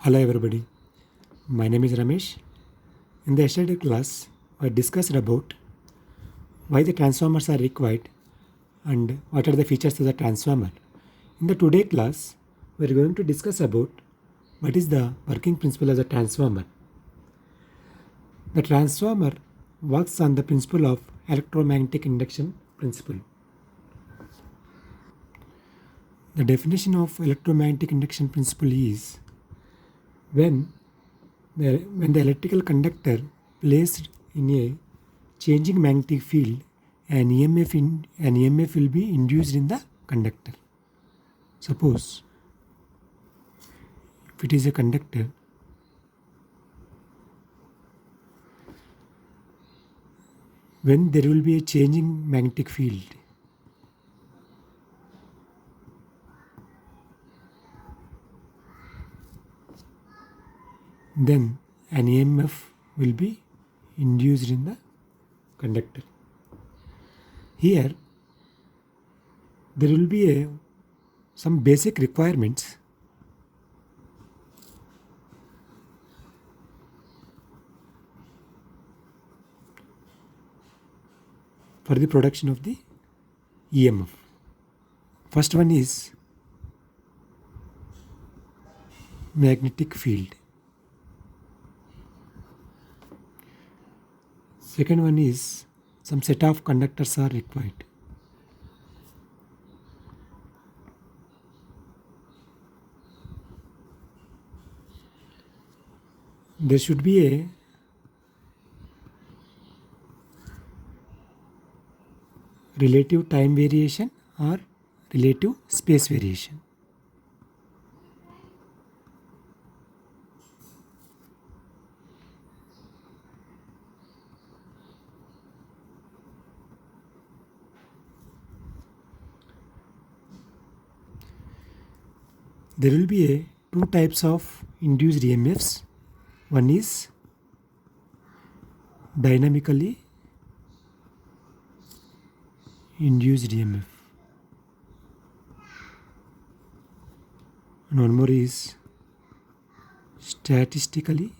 Hello everybody, my name is Ramesh. In the yesterday class, I discussed about why the transformers are required and what are the features of the transformer. In the today class, we are going to discuss about what is the working principle of the transformer. The transformer works on the principle of electromagnetic induction principle. The definition of electromagnetic induction principle is when the electrical conductor placed in a changing magnetic field, an EMF will be induced in the conductor. Suppose if it is a conductor, when there will be a changing magnetic field, then an EMF will be induced in the conductor. Here, there will be some basic requirements for the production of the EMF. First one is magnetic field. Second one is some set of conductors are required. There should be a relative time variation or relative space variation. There will be two types of induced EMFs. One is dynamically induced EMF, and one more is statistically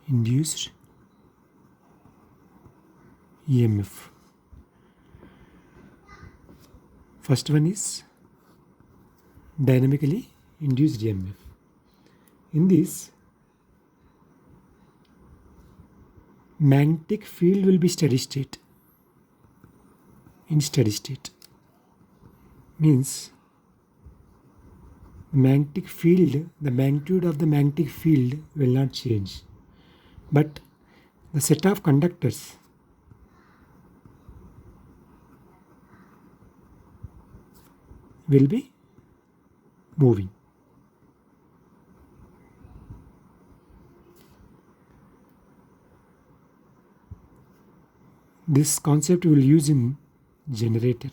induced EMF. First one is dynamically induced EMF. In this, magnetic field will be steady state. In steady state means magnetic field, the magnitude of the magnetic field will not change, but the set of conductors will be moving. This concept we will use in generator.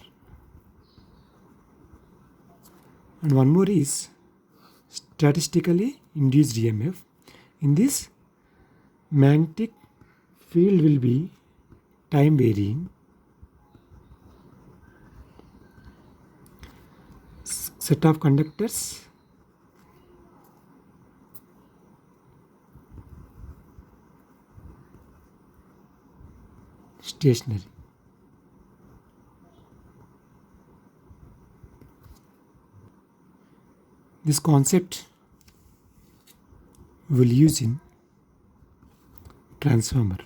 And one more is statistically induced EMF. In this, magnetic field will be time varying. Set of conductors stationary. This concept we will use in transformer.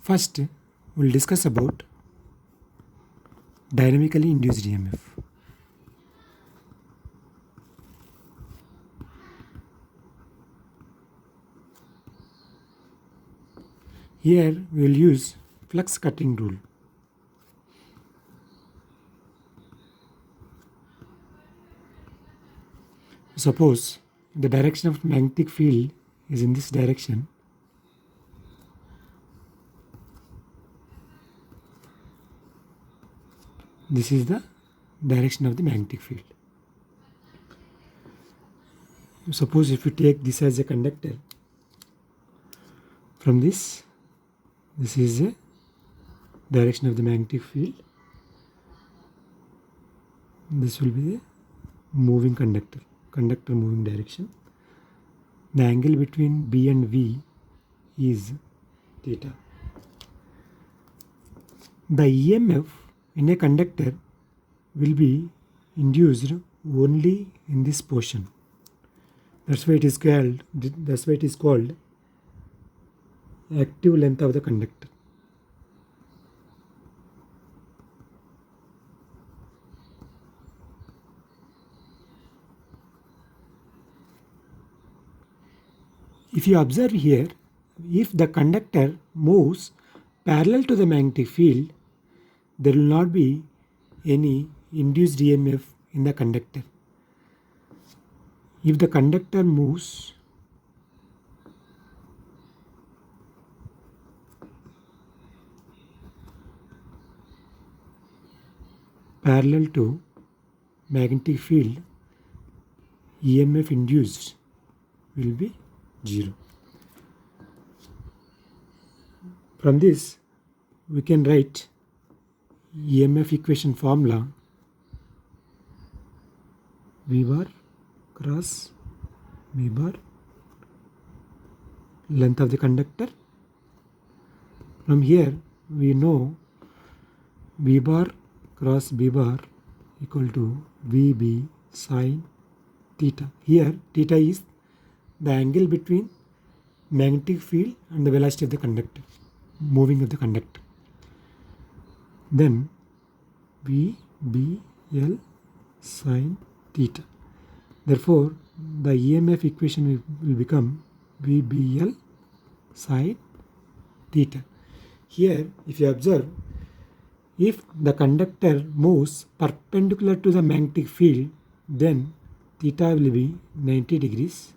First, we will discuss about dynamically induced EMF. Here we will use flux cutting rule. Suppose the direction of magnetic field is in this direction. This is the direction of the magnetic field. Suppose if you take this as a conductor, from this is a direction of the magnetic field, This will be the moving conductor moving direction. The angle between B and V is theta. The EMF in a conductor will be induced only in this portion. That's why it is called active length of the conductor. If you observe here, if the conductor moves parallel to the magnetic field, there will not be any induced EMF in the conductor. If the conductor moves parallel to magnetic field, EMF induced will be 0. From this, we can write EMF equation formula V bar cross V bar, length of the conductor. From here, we know V bar cross B bar equal to VB sine theta. Here, theta is the angle between magnetic field and the velocity of the conductor, moving of the conductor. Then VBL sine theta. Therefore, the EMF equation will become VBL sine theta. Here, if you observe, if the conductor moves perpendicular to the magnetic field, then theta will be 90 degrees.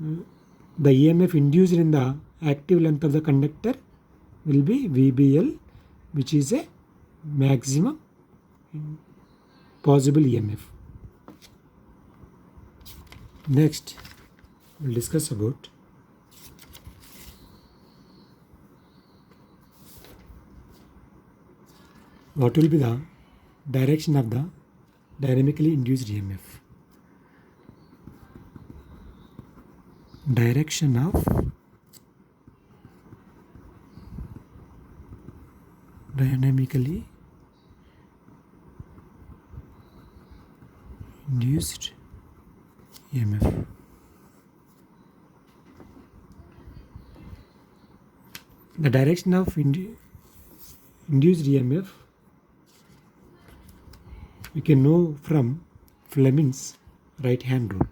The EMF induced in the active length of the conductor will be VBL, which is a maximum possible EMF. Next, we'll discuss about what will be the direction of the dynamically induced EMF. Direction of dynamically induced EMF. The direction of induced EMF we can know from Fleming's right hand rule.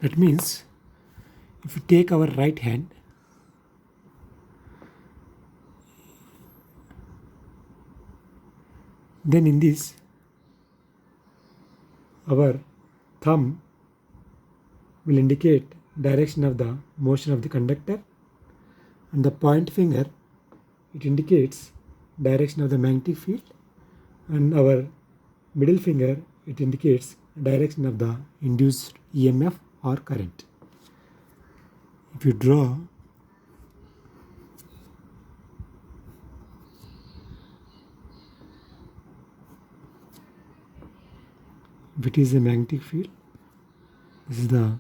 That means if you take our right hand, then in this our thumb will indicate direction of the motion of the conductor, and the point finger, it indicates direction of the magnetic field, and our middle finger, it indicates direction of the induced EMF or current. If you draw if it is a magnetic field, this is the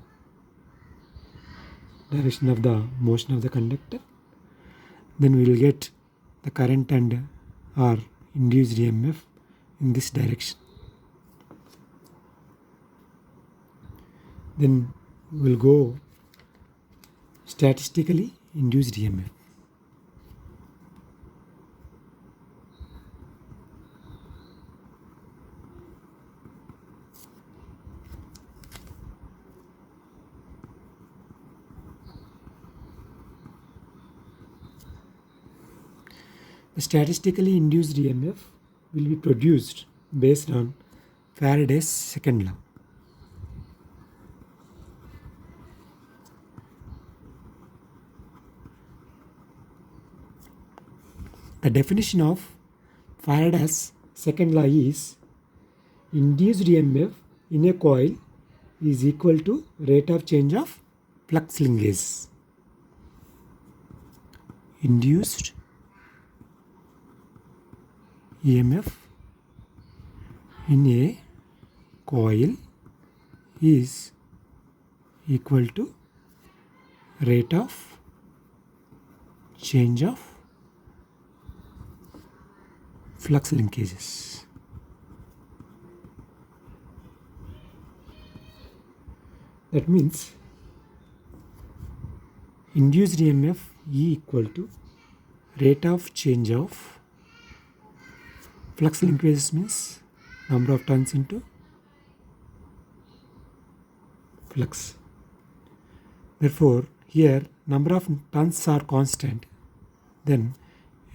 direction of the motion of the conductor, then we will get the current and or induced EMF in this direction. Then we will go statistically induced EMF. The statistically induced EMF will be produced based on Faraday's second law. The definition of Faraday's second law is induced EMF in a coil is equal to rate of change of flux linkage. Induced EMF in a coil is equal to rate of change of flux linkages. That means induced EMF E equal to rate of change of flux linkages means number of turns into flux. Therefore, here number of turns are constant, then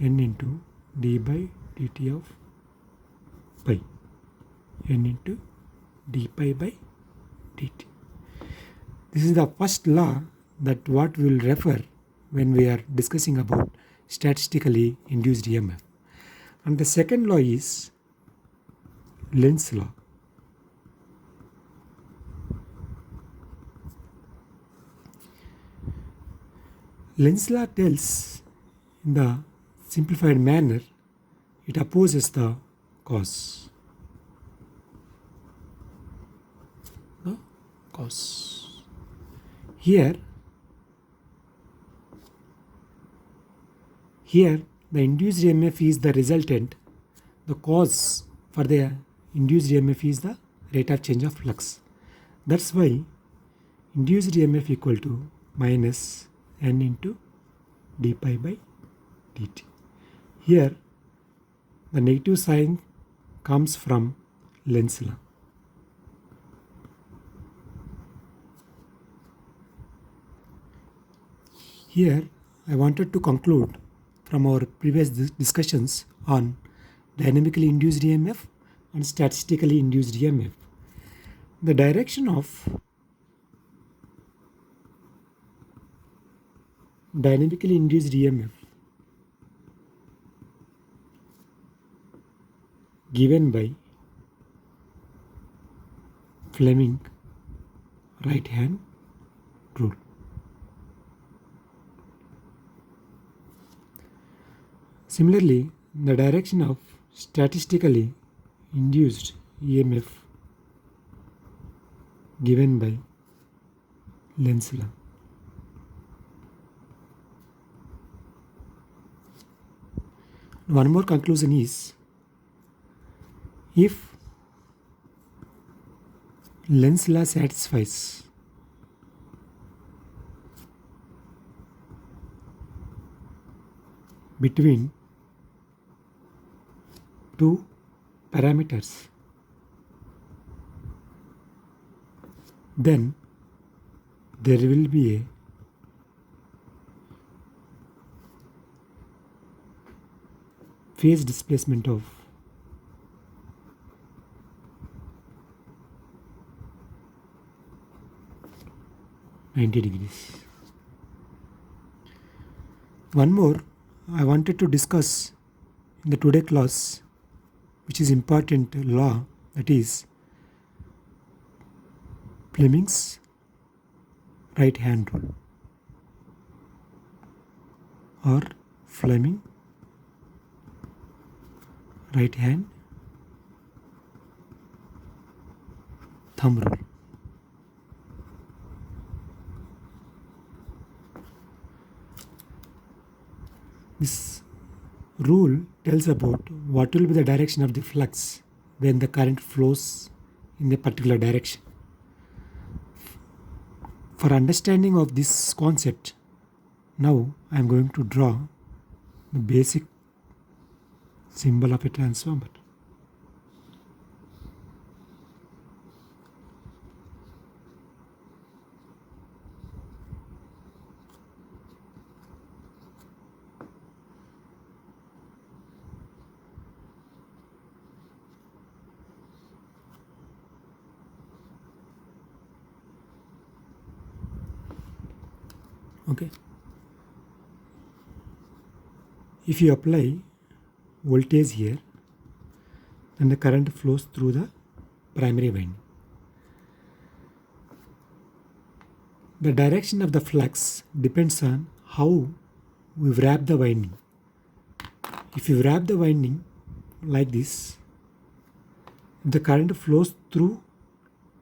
N into d by dt of pi, N into d pi by dt. This is the first law that what we will refer when we are discussing about statistically induced EMF. And the second law is Lenz's law. Lenz's law tells in the simplified manner it opposes the cause. The cause. Here the induced EMF is the resultant. The cause for the induced EMF is the rate of change of flux. That's why induced EMF equal to minus N into d pi by dt. Here the negative sign comes from Lenz's law. Here I wanted to conclude from our previous discussions on dynamically induced EMF and statistically induced EMF. The direction of dynamically induced EMF given by Fleming right hand rule. Similarly, the direction of statistically induced EMF given by Lenz's law. One more conclusion is, if Lenz's law satisfies between two parameters, then there will be a phase displacement of (90°). One more I wanted to discuss in the today class, which is important law, that is Fleming's right hand rule or Fleming right hand thumb rule. This rule tells about what will be the direction of the flux when the current flows in a particular direction. For understanding of this concept, now I am going to draw the basic symbol of a transformer. Okay. If you apply voltage here, then the current flows through the primary winding. The direction of the flux depends on how we wrap the winding. If you wrap the winding like this, the current flows through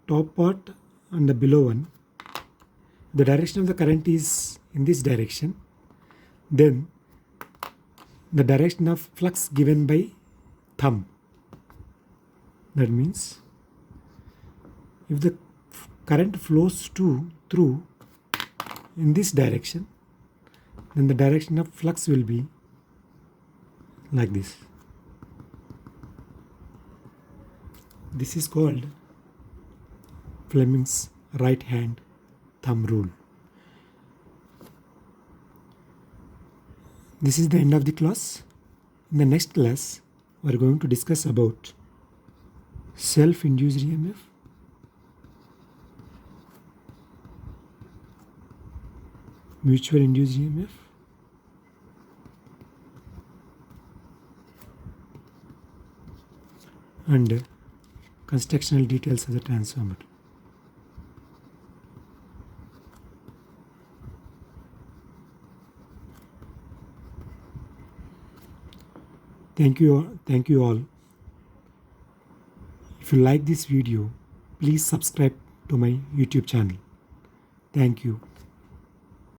top part and the below one. The direction of the current is in this direction. Then the direction of flux given by thumb. That means if the current flows through in this direction, then the direction of flux will be like this. This is called Fleming's right hand thumb rule. This is the end of the class. In the next class, we are going to discuss about self-induced EMF, mutual induced EMF, and constructional details of the transformer. Thank you all. If you like this video, please subscribe to my YouTube channel. Thank you.